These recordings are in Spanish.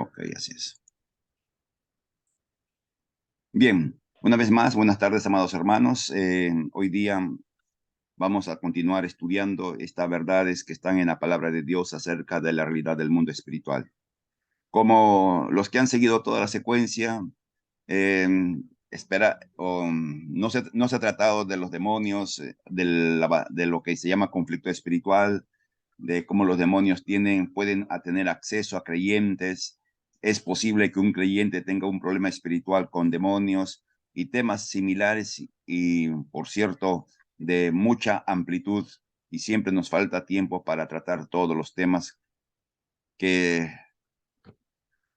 Ok, así es. Bien, una vez más, buenas tardes, amados hermanos. Hoy día vamos a continuar estudiando estas verdades que están en la palabra de Dios acerca de la realidad del mundo espiritual. Como los que han seguido toda la secuencia, eh, no se ha tratado de los demonios, de lo que se llama conflicto espiritual, de cómo los demonios pueden tener acceso a creyentes. Es posible que un creyente tenga un problema espiritual con demonios y temas similares y, por cierto, de mucha amplitud, y siempre nos falta tiempo para tratar todos los temas que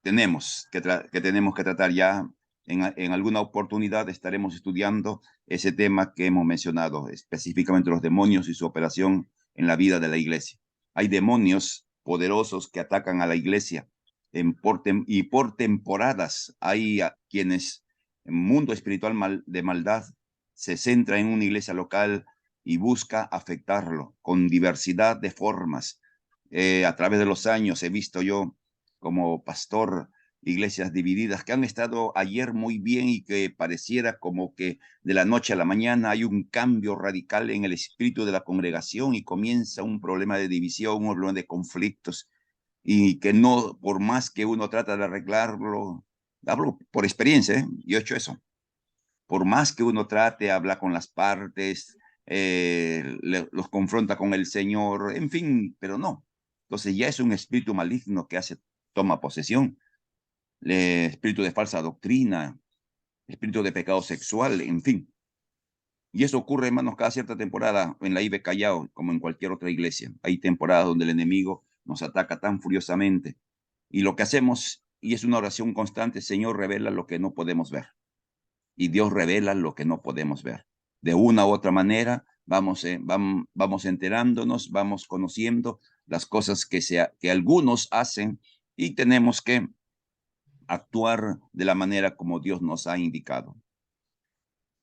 que tenemos que tratar ya. En alguna oportunidad estaremos estudiando ese tema que hemos mencionado, específicamente los demonios y su operación en la vida de la iglesia. Hay demonios poderosos que atacan a la iglesia y por temporadas. Hay quienes en mundo espiritual de maldad se centra en una iglesia local y busca afectarlo con diversidad de formas. A través de los años he visto yo como pastor iglesias divididas que han estado ayer muy bien y que pareciera como que de la noche a la mañana hay un cambio radical en el espíritu de la congregación y comienza un problema de división, un problema de conflictos, y que no, por más que uno trata de arreglarlo, hablo por experiencia, yo he hecho eso, por más que uno trate, habla con las partes, los confronta con el Señor, en fin, pero no. Entonces ya es un espíritu maligno que toma posesión, espíritu de falsa doctrina, espíritu de pecado sexual, en fin. Y eso ocurre, hermanos, cada cierta temporada en la IBE Callao, como en cualquier otra iglesia. Hay temporadas donde el enemigo nos ataca tan furiosamente. Y lo que hacemos, y es una oración constante: Señor, revela lo que no podemos ver. Y Dios revela lo que no podemos ver. De una u otra manera, vamos enterándonos, vamos conociendo las cosas que algunos hacen, y tenemos que actuar de la manera como Dios nos ha indicado.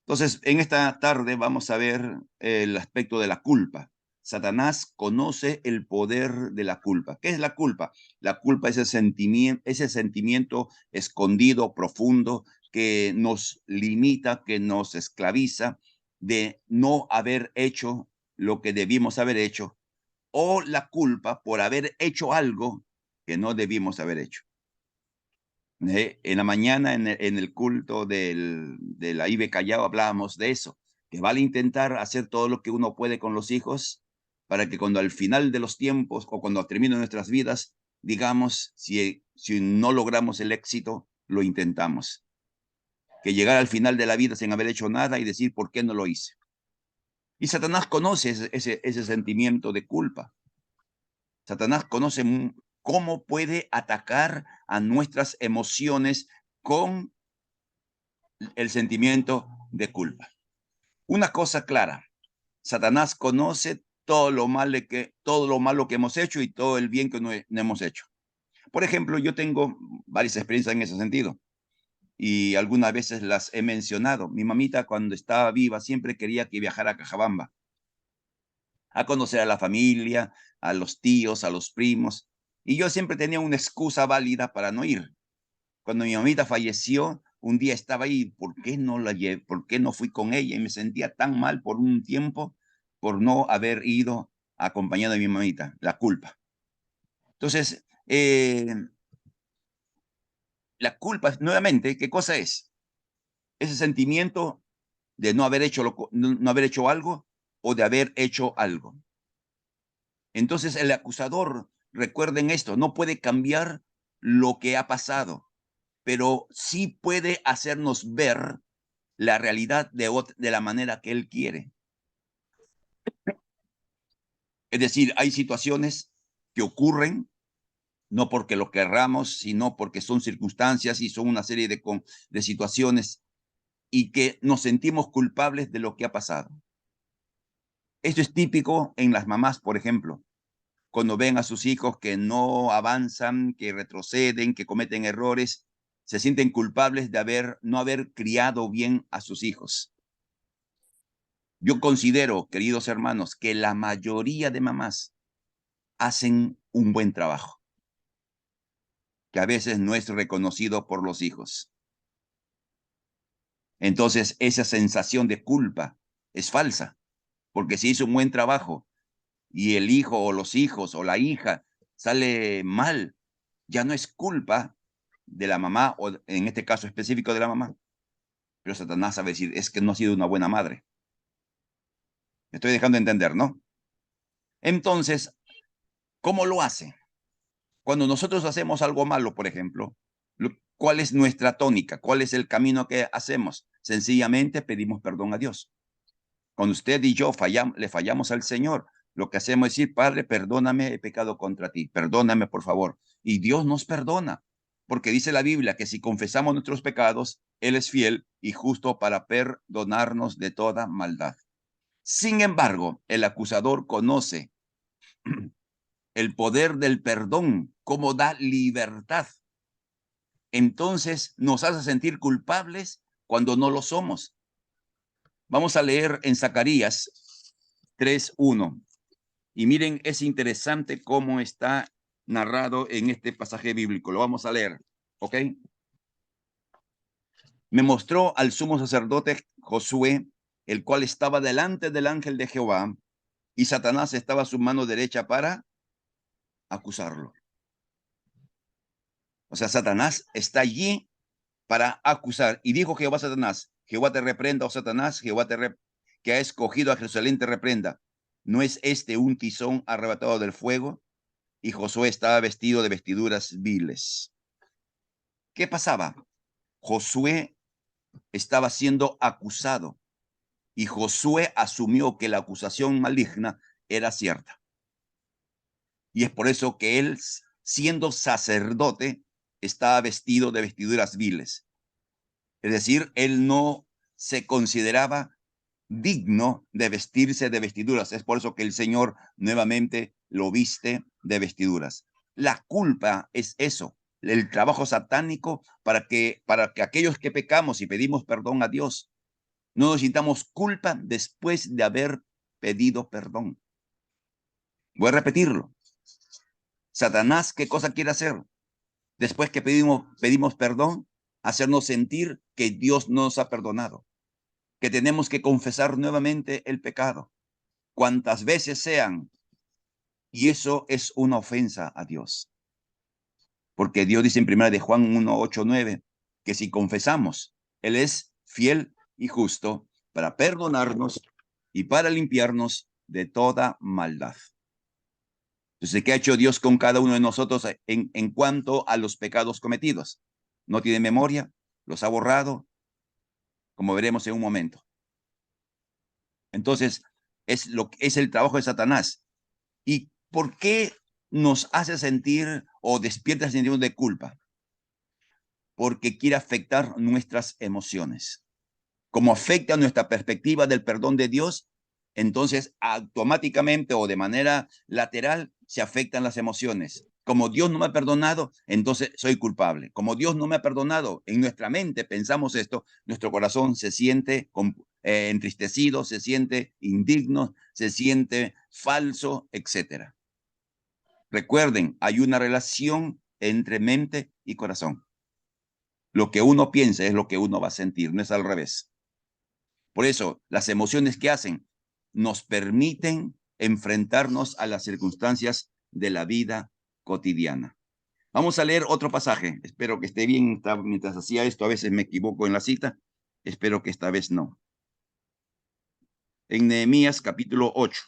Entonces, en esta tarde vamos a ver el aspecto de la culpa. Satanás conoce el poder de la culpa. ¿Qué es la culpa? La culpa es ese sentimiento escondido, profundo, que nos limita, que nos esclaviza, de no haber hecho lo que debimos haber hecho, o la culpa por haber hecho algo que no debimos haber hecho. En la mañana, en el culto de la IBE Callao, hablábamos de eso, que vale intentar hacer todo lo que uno puede con los hijos para que cuando al final de los tiempos o cuando terminen nuestras vidas, digamos, si no logramos el éxito, lo intentamos. Que llegar al final de la vida sin haber hecho nada y decir, ¿por qué no lo hice? Y Satanás conoce ese sentimiento de culpa. Satanás conoce cómo puede atacar a nuestras emociones con el sentimiento de culpa. Una cosa clara: Satanás conoce todo lo malo que hemos hecho y todo el bien que no hemos hecho. Por ejemplo, yo tengo varias experiencias en ese sentido y algunas veces las he mencionado. Mi mamita, cuando estaba viva, siempre quería que viajara a Cajabamba a conocer a la familia, a los tíos, a los primos, y yo siempre tenía una excusa válida para no ir. Cuando mi mamita falleció, un día estaba ahí, ¿por qué no fui con ella? Y me sentía tan mal por un tiempo por no haber ido acompañado de mi mamita, la culpa. Entonces, la culpa, nuevamente, ¿qué cosa es? Ese sentimiento de no haber hecho, no haber hecho algo o de haber hecho algo. Entonces, el acusador, recuerden esto, no puede cambiar lo que ha pasado, pero sí puede hacernos ver la realidad de la manera que él quiere. Es decir, hay situaciones que ocurren no porque lo querramos, sino porque son circunstancias y son una serie de situaciones, y que nos sentimos culpables de lo que ha pasado. Esto es típico en las mamás, por ejemplo, cuando ven a sus hijos que no avanzan, que retroceden, que cometen errores, se sienten culpables de no haber criado bien a sus hijos. Yo considero, queridos hermanos, que la mayoría de mamás hacen un buen trabajo. que a veces no es reconocido por los hijos. Entonces, esa sensación de culpa es falsa, porque se hizo un buen trabajo y el hijo o los hijos o la hija sale mal, ya no es culpa de la mamá, o en este caso específico de la mamá. Pero Satanás sabe decir, es que no ha sido una buena madre. Me estoy dejando entender, ¿no? Entonces, ¿cómo lo hace? Cuando nosotros hacemos algo malo, por ejemplo, ¿cuál es nuestra tónica? ¿Cuál es el camino que hacemos? Sencillamente pedimos perdón a Dios. Cuando usted y yo le fallamos al Señor, lo que hacemos es decir, Padre, perdóname, he pecado contra ti, perdóname, por favor. Y Dios nos perdona, porque dice la Biblia que si confesamos nuestros pecados, Él es fiel y justo para perdonarnos de toda maldad. Sin embargo, el acusador conoce el poder del perdón, cómo da libertad. Entonces nos hace sentir culpables cuando no lo somos. Vamos a leer en Zacarías 3:1. Y miren, es interesante cómo está narrado en este pasaje bíblico. Lo vamos a leer, ¿ok? Me mostró al sumo sacerdote Josué, el cual estaba delante del ángel de Jehová, y Satanás estaba a su mano derecha para acusarlo. O sea, Satanás está allí para acusar. Y dijo Jehová a Satanás, Jehová te reprenda, oh Satanás, que ha escogido a Jerusalén te reprenda. ¿No es este un tizón arrebatado del fuego? Y Josué estaba vestido de vestiduras viles. ¿Qué pasaba? Josué estaba siendo acusado y Josué asumió que la acusación maligna era cierta. Y es por eso que él, siendo sacerdote, estaba vestido de vestiduras viles. Es decir, él no se consideraba digno de vestirse de vestiduras. Es por eso que el Señor nuevamente lo viste de vestiduras. La culpa es eso, el trabajo satánico para que aquellos que pecamos y pedimos perdón a Dios, no nos sintamos culpa después de haber pedido perdón. Voy a repetirlo. Satanás, ¿qué cosa quiere hacer? Después que pedimos perdón, hacernos sentir que Dios nos ha perdonado, que tenemos que confesar nuevamente el pecado, cuantas veces sean. Y eso es una ofensa a Dios. Porque Dios dice en 1 de Juan 1, 8, 9, que si confesamos, Él es fiel y justo para perdonarnos y para limpiarnos de toda maldad. Entonces, ¿qué ha hecho Dios con cada uno de nosotros en cuanto a los pecados cometidos? No tiene memoria, los ha borrado, como veremos en un momento. Entonces, es el trabajo de Satanás. ¿Y por qué nos hace sentir o despierta sentimientos de culpa? Porque quiere afectar nuestras emociones. Como afecta nuestra perspectiva del perdón de Dios, entonces automáticamente o de manera lateral se afectan las emociones. Como Dios no me ha perdonado, entonces soy culpable. Como Dios no me ha perdonado, en nuestra mente pensamos esto, nuestro corazón se siente entristecido, se siente indigno, se siente falso, etc. Recuerden, hay una relación entre mente y corazón. Lo que uno piensa es lo que uno va a sentir, no es al revés. Por eso, las emociones que hacen nos permiten enfrentarnos a las circunstancias de la vida cotidiana. Vamos a leer otro pasaje. Espero que esté bien. Mientras hacía esto, a veces me equivoco en la cita. Espero que esta vez no. En Nehemías capítulo 8.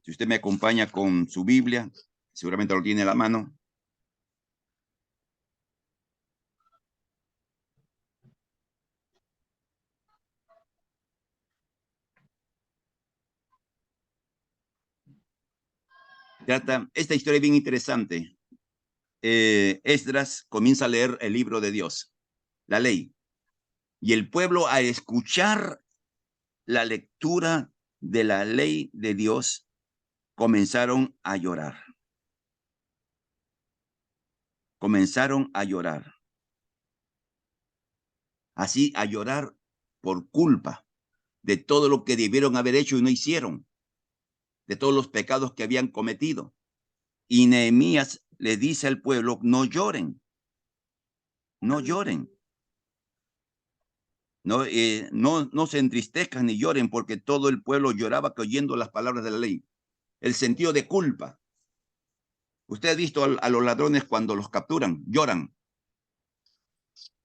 Si usted me acompaña con su Biblia, seguramente lo tiene a la mano. Esta historia es bien interesante. Esdras comienza a leer el libro de Dios, la ley. Y el pueblo, al escuchar la lectura de la ley de Dios, comenzaron a llorar. Comenzaron a llorar. Así, a llorar por culpa de todo lo que debieron haber hecho y no hicieron. de todos los pecados que habían cometido. Y Nehemías le dice al pueblo, no lloren, no lloren. No se entristezcan ni lloren, porque todo el pueblo lloraba oyendo las palabras de la ley. El sentido de culpa. Usted ha visto a los ladrones cuando los capturan, lloran.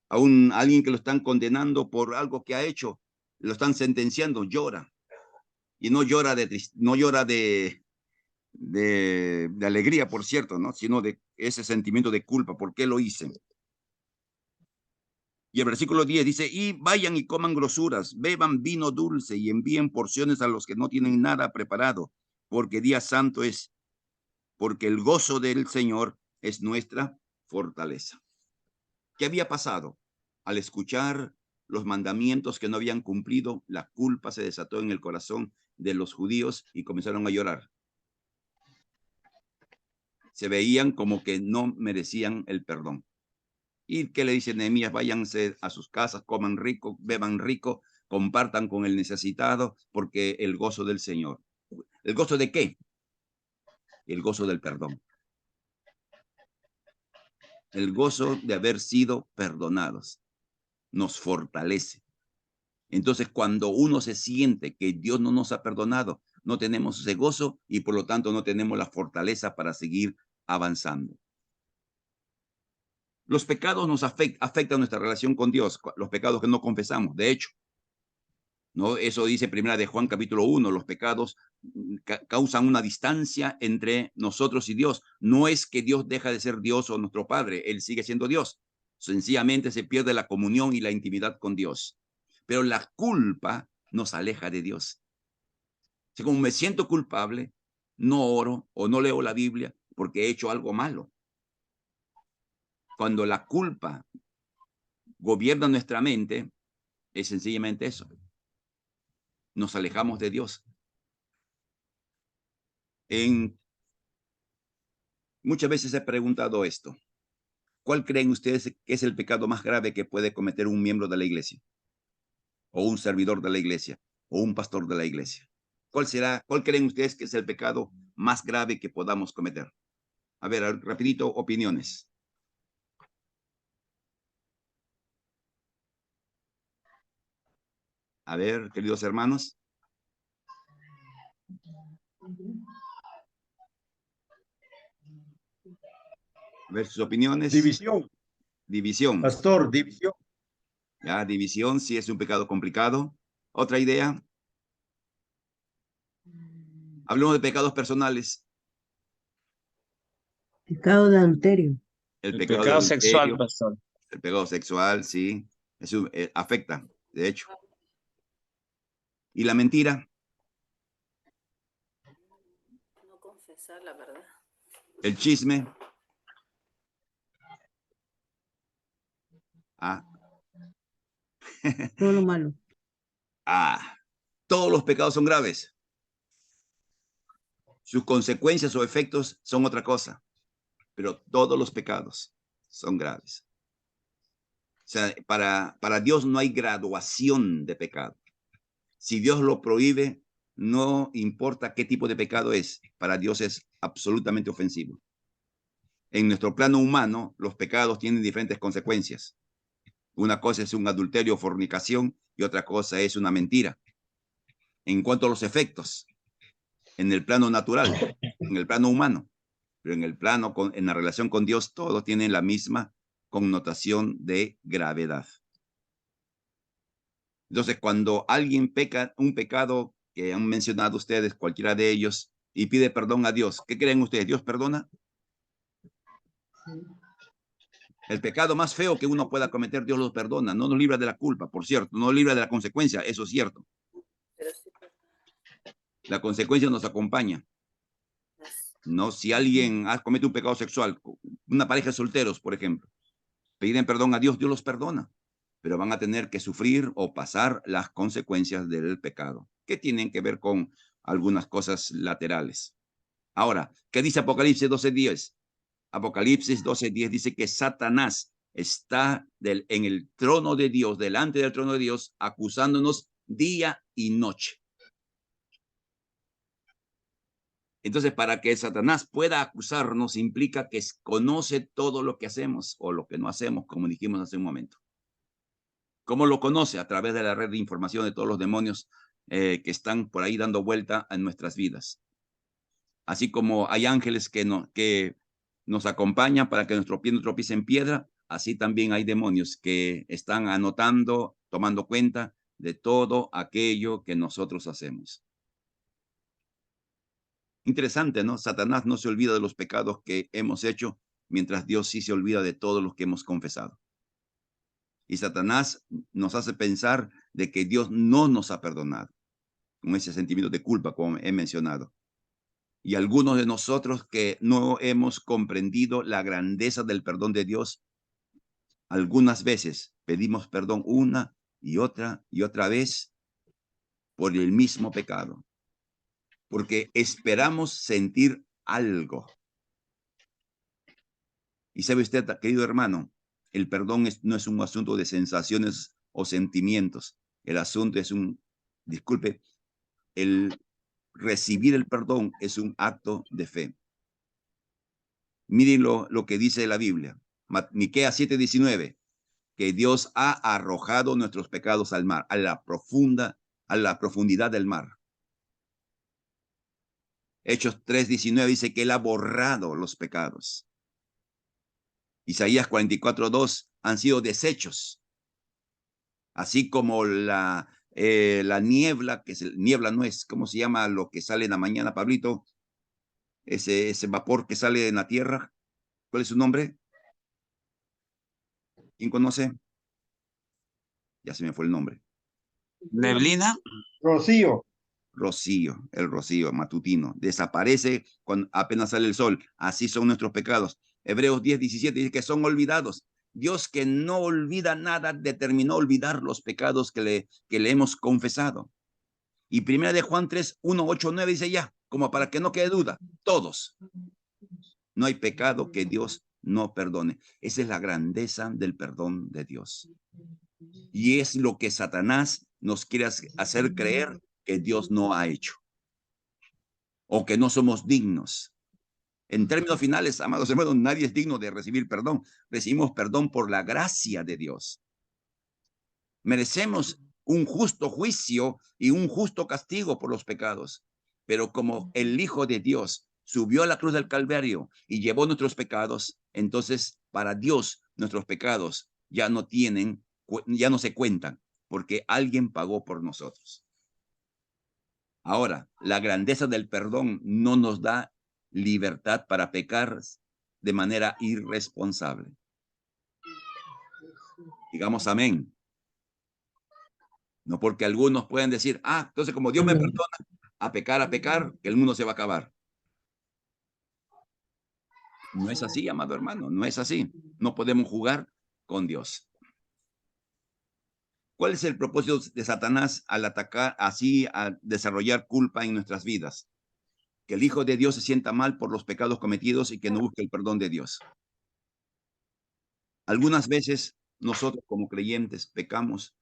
A alguien que lo están condenando por algo que ha hecho, lo están sentenciando, llora. Y no llora de alegría, por cierto, ¿no? Sino de ese sentimiento de culpa. ¿Por qué lo hice? Y el versículo 10 dice, y vayan y coman grosuras, beban vino dulce y envíen porciones a los que no tienen nada preparado, porque día santo es, porque el gozo del Señor es nuestra fortaleza. ¿Qué había pasado? Al escuchar los mandamientos que no habían cumplido, la culpa se desató en el corazón de los judíos y comenzaron a llorar. Se veían como que no merecían el perdón. ¿Y qué le dice Nehemías? Váyanse a sus casas, coman rico, beban rico, compartan con el necesitado, porque el gozo del Señor. ¿El gozo de qué? El gozo del perdón. El gozo de haber sido perdonados nos fortalece. Entonces, cuando uno se siente que Dios no nos ha perdonado, no tenemos ese gozo y por lo tanto no tenemos la fortaleza para seguir avanzando. Los pecados nos afectan nuestra relación con Dios, los pecados que no confesamos, de hecho. ¿No? Eso dice primera de Juan capítulo 1, los pecados causan una distancia entre nosotros y Dios. No es que Dios deja de ser Dios o nuestro Padre, Él sigue siendo Dios. Sencillamente se pierde la comunión y la intimidad con Dios. Pero la culpa nos aleja de Dios. Si como me siento culpable, no oro o no leo la Biblia porque he hecho algo malo. Cuando la culpa gobierna nuestra mente, es sencillamente eso. Nos alejamos de Dios. Muchas veces he preguntado esto. ¿Cuál creen ustedes que es el pecado más grave que puede cometer un miembro de la iglesia? O un servidor de la iglesia, o un pastor de la iglesia. ¿Cuál creen ustedes que es el pecado más grave que podamos cometer? A ver, rapidito, opiniones. A ver, queridos hermanos. A ver sus opiniones. División. División. Pastor, división. Ya, división, sí es un pecado complicado. ¿Otra idea? Hablemos de pecados personales. Pecado de adulterio. El El pecado pecado de sexual, adulterio, pastor. el pecado sexual, sí. Eso afecta, de hecho. ¿Y la mentira? No confesar la verdad. El chisme. Todo lo malo. Todos los pecados son graves. Sus consecuencias o efectos son otra cosa, pero todos los pecados son graves. O sea, para Dios no hay graduación de pecado. Si Dios lo prohíbe, no importa qué tipo de pecado es, para Dios es absolutamente ofensivo. En nuestro plano humano, los pecados tienen diferentes consecuencias. Una cosa es un adulterio o fornicación y otra cosa es una mentira. En cuanto a los efectos, en el plano natural, en el plano humano, pero en el plano, en la relación con Dios, todos tienen la misma connotación de gravedad. Entonces, cuando alguien peca un pecado que han mencionado ustedes, cualquiera de ellos, y pide perdón a Dios, ¿qué creen ustedes? ¿Dios perdona? El pecado más feo que uno pueda cometer, Dios los perdona. No nos libra de la culpa, por cierto, no nos libra de la consecuencia, eso es cierto. Pero sí, La consecuencia nos acompaña. No, si alguien comete un pecado sexual, una pareja de solteros, por ejemplo, piden perdón a Dios, Dios los perdona, pero van a tener que sufrir o pasar las consecuencias del pecado, que tienen que ver con algunas cosas laterales. Ahora, ¿qué dice Apocalipsis 12:10? Apocalipsis 12:10 dice que Satanás está en el trono de Dios, delante del trono de Dios, acusándonos día y noche. Entonces, para que Satanás pueda acusarnos, implica que conoce todo lo que hacemos o lo que no hacemos, como dijimos hace un momento. ¿Cómo lo conoce? A través de la red de información de todos los demonios que están por ahí dando vuelta en nuestras vidas. Así como hay ángeles que nos acompañan para que nuestro pie no tropiece en piedra, así también hay demonios que están anotando, tomando cuenta de todo aquello que nosotros hacemos. Interesante, ¿no? Satanás no se olvida de los pecados que hemos hecho, mientras Dios sí se olvida de todos los que hemos confesado. Y Satanás nos hace pensar de que Dios no nos ha perdonado, con ese sentimiento de culpa, como he mencionado. Y algunos de nosotros que no hemos comprendido la grandeza del perdón de Dios, algunas veces pedimos perdón una y otra vez por el mismo pecado, porque esperamos sentir algo. Y sabe usted, querido hermano, el perdón no es un asunto de sensaciones o sentimientos. El asunto es el recibir el perdón es un acto de fe. Miren lo que dice la Biblia. Miqueas 7:19, que Dios ha arrojado nuestros pecados al mar, a la profundidad del mar. Hechos 3:19 dice que Él ha borrado los pecados. Isaías 44:2 han sido deshechos. Así como la niebla, niebla no es, ¿cómo se llama lo que sale en la mañana, Pablito? Ese vapor que sale en la tierra. ¿Cuál es su nombre? ¿Quién conoce? Ya se me fue el nombre. Neblina. Rocío. Rocío, el rocío matutino. Desaparece cuando apenas sale el sol. Así son nuestros pecados. Hebreos 10:17 dice que son olvidados. Dios, que no olvida nada, determinó olvidar los pecados que le hemos confesado. Y primera de Juan 3:1, 8, 9 dice ya, como para que no quede duda, todos. No hay pecado que Dios no perdone. Esa es la grandeza del perdón de Dios. Y es lo que Satanás nos quiere hacer creer que Dios no ha hecho. O que no somos dignos. En términos finales, amados hermanos, nadie es digno de recibir perdón. Recibimos perdón por la gracia de Dios. Merecemos un justo juicio y un justo castigo por los pecados. Pero como el Hijo de Dios subió a la cruz del Calvario y llevó nuestros pecados, entonces para Dios nuestros pecados ya no se cuentan, porque alguien pagó por nosotros. Ahora, la grandeza del perdón no nos da libertad para pecar de manera irresponsable. Digamos amén. No porque algunos pueden decir, entonces como Dios me perdona, a pecar, que el mundo se va a acabar. No es así, amado hermano, no es así. No podemos jugar con Dios. ¿Cuál es el propósito de Satanás al atacar así, a desarrollar culpa en nuestras vidas? Que el Hijo de Dios se sienta mal por los pecados cometidos y que no busque el perdón de Dios. Algunas veces nosotros como creyentes pecamos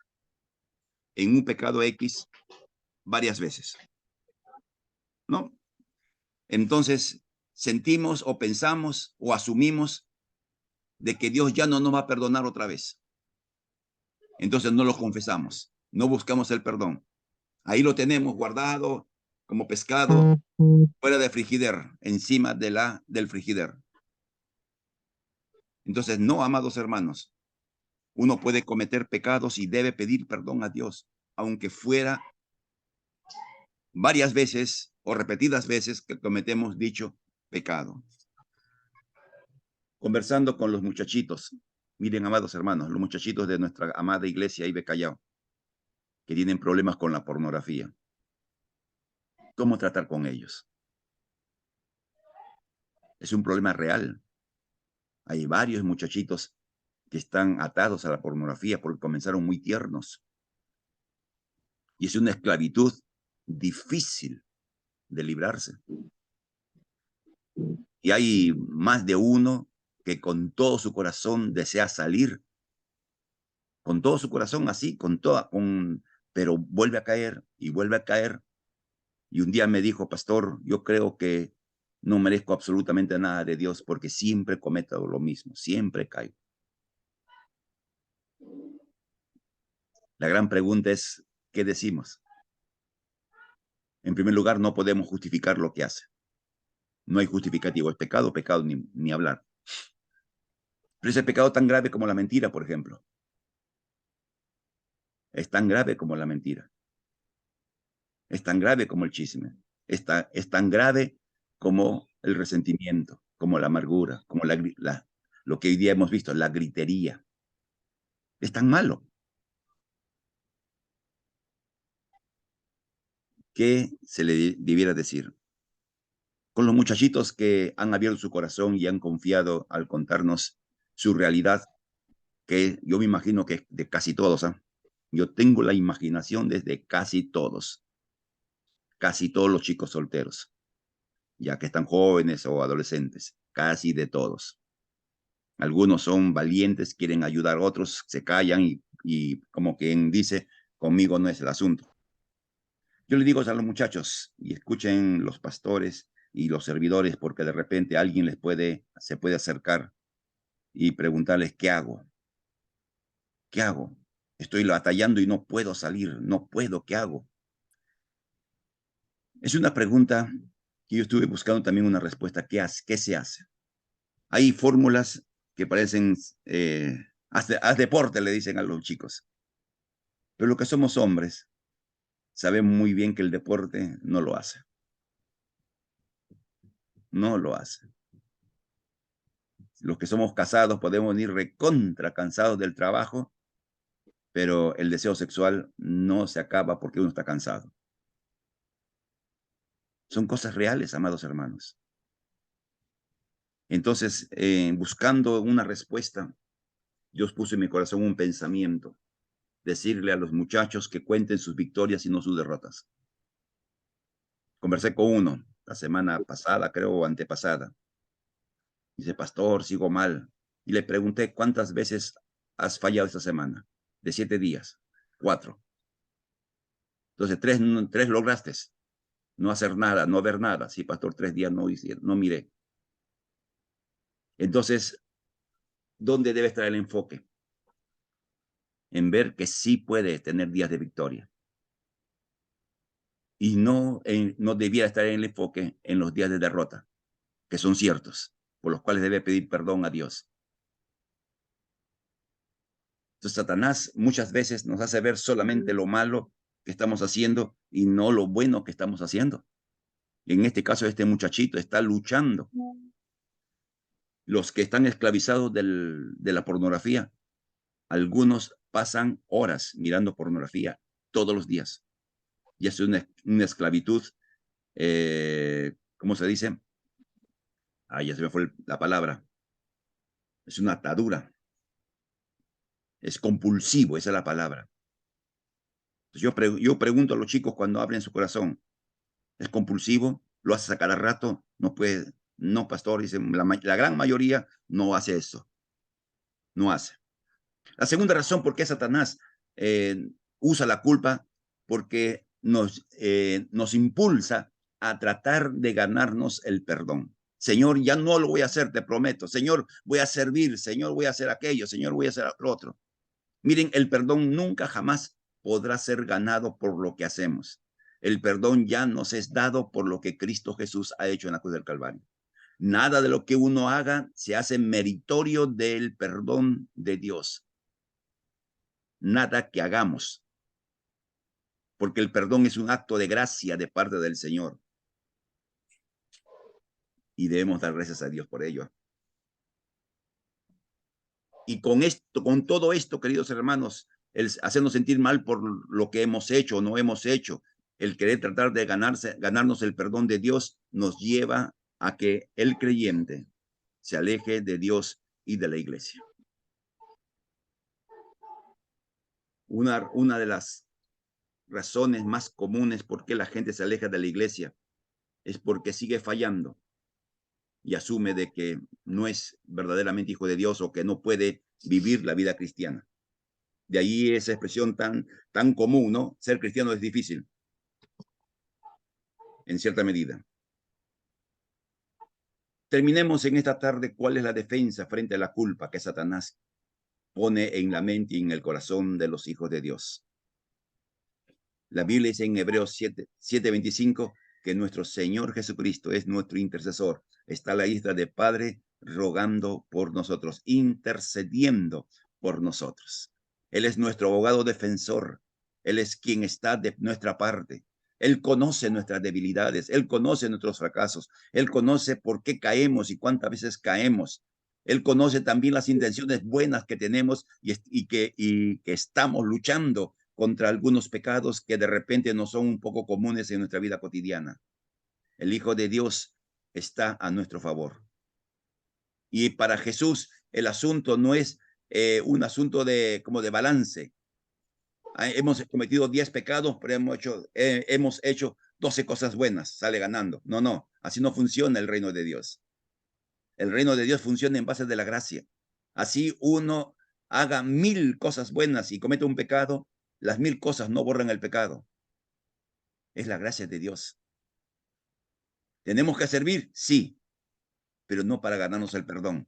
en un pecado X varias veces, ¿no? Entonces sentimos o pensamos o asumimos de que Dios ya no nos va a perdonar otra vez. Entonces no lo confesamos, no buscamos el perdón. Ahí lo tenemos guardado como pescado fuera del frigider, encima del frigider. Entonces, no, amados hermanos, uno puede cometer pecados y debe pedir perdón a Dios, aunque fuera varias veces o repetidas veces que cometemos dicho pecado. Conversando con los muchachitos, miren, amados hermanos, los muchachitos de nuestra amada iglesia Ibe Callao, que tienen problemas con la pornografía. ¿Cómo tratar con ellos? Es un problema real. Hay varios muchachitos que están atados a la pornografía porque comenzaron muy tiernos. Y es una esclavitud difícil de librarse. Y hay más de uno que con todo su corazón desea salir. Con todo su corazón así, pero vuelve a caer y vuelve a caer. Y un día me dijo, pastor, yo creo que no merezco absolutamente nada de Dios porque siempre cometo lo mismo, siempre caigo. La gran pregunta es, ¿qué decimos? En primer lugar, no podemos justificar lo que hace. No hay justificativo. Es pecado, pecado, ni hablar. Pero ese pecado tan grave como la mentira, por ejemplo. Es tan grave como la mentira. Es tan grave como el chisme. Es tan grave como el resentimiento, como la amargura, como lo que hoy día hemos visto, la gritería. Es tan malo. ¿Qué se le debiera decir? Con los muchachitos que han abierto su corazón y han confiado al contarnos su realidad, que yo me imagino que de casi todos, ¿eh? Yo tengo la imaginación desde casi todos los chicos solteros, ya que están jóvenes o adolescentes, casi de todos. Algunos son valientes, quieren ayudar a otros, se callan y como quien dice, conmigo no es el asunto. Yo le digo a los muchachos, y escuchen los pastores y los servidores, porque de repente alguien se puede acercar y preguntarles, ¿qué hago? ¿Qué hago? Estoy batallando y no puedo salir, no puedo, ¿qué hago? Es una pregunta que yo estuve buscando también una respuesta. ¿Qué se hace? Hay fórmulas que parecen, haz deporte, le dicen a los chicos. Pero lo que somos hombres, sabemos muy bien que el deporte no lo hace. No lo hace. Los que somos casados podemos venir recontra cansados del trabajo, pero el deseo sexual no se acaba porque uno está cansado. Son cosas reales, amados hermanos. Entonces, buscando una respuesta, Dios puso en mi corazón un pensamiento, decirle a los muchachos que cuenten sus victorias y no sus derrotas. Conversé con uno la semana pasada, creo, o antepasada. Dice, pastor, sigo mal. Y le pregunté, ¿cuántas veces has fallado esta semana? De 7 días, 4. Entonces, 3 lograste. No hacer nada, no ver nada. Sí, pastor, 3 días no miré. Entonces, ¿dónde debe estar el enfoque? En ver que sí puede tener días de victoria. Y no debiera estar en el enfoque en los días de derrota, que son ciertos, por los cuales debe pedir perdón a Dios. Entonces, Satanás muchas veces nos hace ver solamente lo malo que estamos haciendo y no lo bueno que estamos haciendo. Y en este caso, este muchachito está luchando. Los que están esclavizados de la pornografía, algunos pasan horas mirando pornografía todos los días. Y es una esclavitud, ¿cómo se dice? Ya se me fue la palabra. Es una atadura. Es compulsivo, esa es la palabra. Entonces yo pregunto a los chicos cuando abren su corazón, ¿es compulsivo? ¿Lo haces a cada rato? No puede. No, pastor, dicen, la gran mayoría no hace eso. No hace. La segunda razón por qué Satanás usa la culpa, porque nos impulsa a tratar de ganarnos el perdón. Señor, ya no lo voy a hacer, te prometo. Señor, voy a servir. Señor, voy a hacer aquello. Señor, voy a hacer lo otro. Miren, el perdón nunca jamás podrá ser ganado por lo que hacemos. El perdón ya nos es dado por lo que Cristo Jesús ha hecho en la cruz del Calvario. Nada de lo que uno haga se hace meritorio del perdón de Dios. Nada que hagamos, porque el perdón es un acto de gracia de parte del Señor. Y debemos dar gracias a Dios por ello. Y con todo esto, queridos hermanos, el hacernos sentir mal por lo que hemos hecho o no hemos hecho, el querer tratar de ganarnos el perdón de Dios, nos lleva a que el creyente se aleje de Dios y de la iglesia. Una de las razones más comunes por qué la gente se aleja de la iglesia es porque sigue fallando y asume de que no es verdaderamente hijo de Dios o que no puede vivir la vida cristiana. De ahí esa expresión tan común, ¿no? Ser cristiano es difícil. en cierta medida. Terminemos en esta tarde cuál es la defensa frente a la culpa que Satanás pone en la mente y en el corazón de los hijos de Dios. La Biblia dice en Hebreos 7:25 que nuestro Señor Jesucristo es nuestro intercesor. Está a la isla de Padre rogando por nosotros, intercediendo por nosotros. Él es nuestro abogado defensor. Él es quien está de nuestra parte. Él conoce nuestras debilidades. Él conoce nuestros fracasos. Él conoce por qué caemos y cuántas veces caemos. Él conoce también las intenciones buenas que tenemos y que estamos luchando contra algunos pecados que de repente no son un poco comunes en nuestra vida cotidiana. El Hijo de Dios está a nuestro favor. Y para Jesús el asunto no es un asunto como de balance. Hemos cometido 10 pecados, pero hemos hecho 12 cosas buenas, sale ganando. No, no, así no funciona el reino de Dios. El reino de Dios funciona en base de la gracia. Así uno haga 1000 cosas buenas y comete un pecado, las 1000 cosas no borran el pecado. Es la gracia de Dios. ¿Tenemos que servir? Sí, pero no para ganarnos el perdón.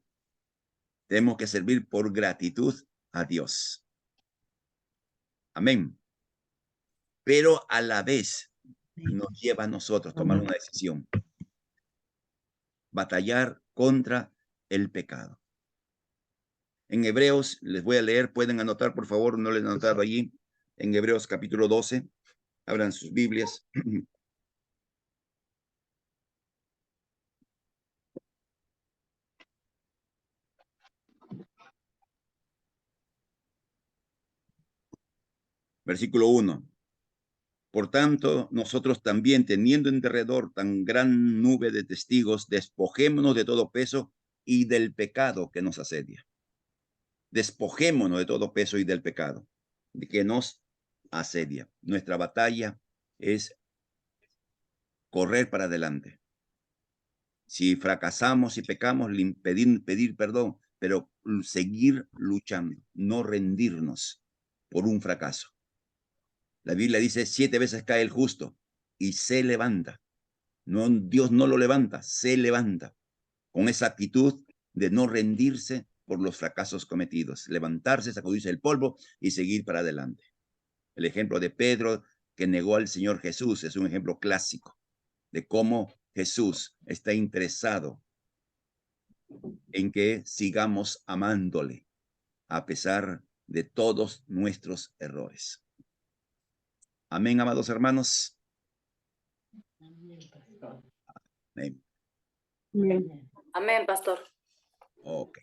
Tenemos que servir por gratitud a Dios. Amén. Pero a la vez nos lleva a nosotros tomar una decisión. Batallar contra el pecado. En Hebreos, les voy a leer, pueden anotar, por favor, no les han anotado allí. En Hebreos capítulo 12, abran sus Biblias. Versículo 1. Por tanto, nosotros también, teniendo en derredor tan gran nube de testigos, despojémonos de todo peso y del pecado que nos asedia. Despojémonos de todo peso y del pecado que nos asedia. Nuestra batalla es correr para adelante. Si fracasamos y pecamos, pedir perdón, pero seguir luchando, no rendirnos por un fracaso. La Biblia dice 7 veces cae el justo y se levanta. No, Dios no lo levanta, se levanta con esa actitud de no rendirse por los fracasos cometidos, levantarse, sacudirse el polvo y seguir para adelante. El ejemplo de Pedro que negó al Señor Jesús es un ejemplo clásico de cómo Jesús está interesado en que sigamos amándole a pesar de todos nuestros errores. Amén, amados hermanos. Amén. Amén, pastor. Ok.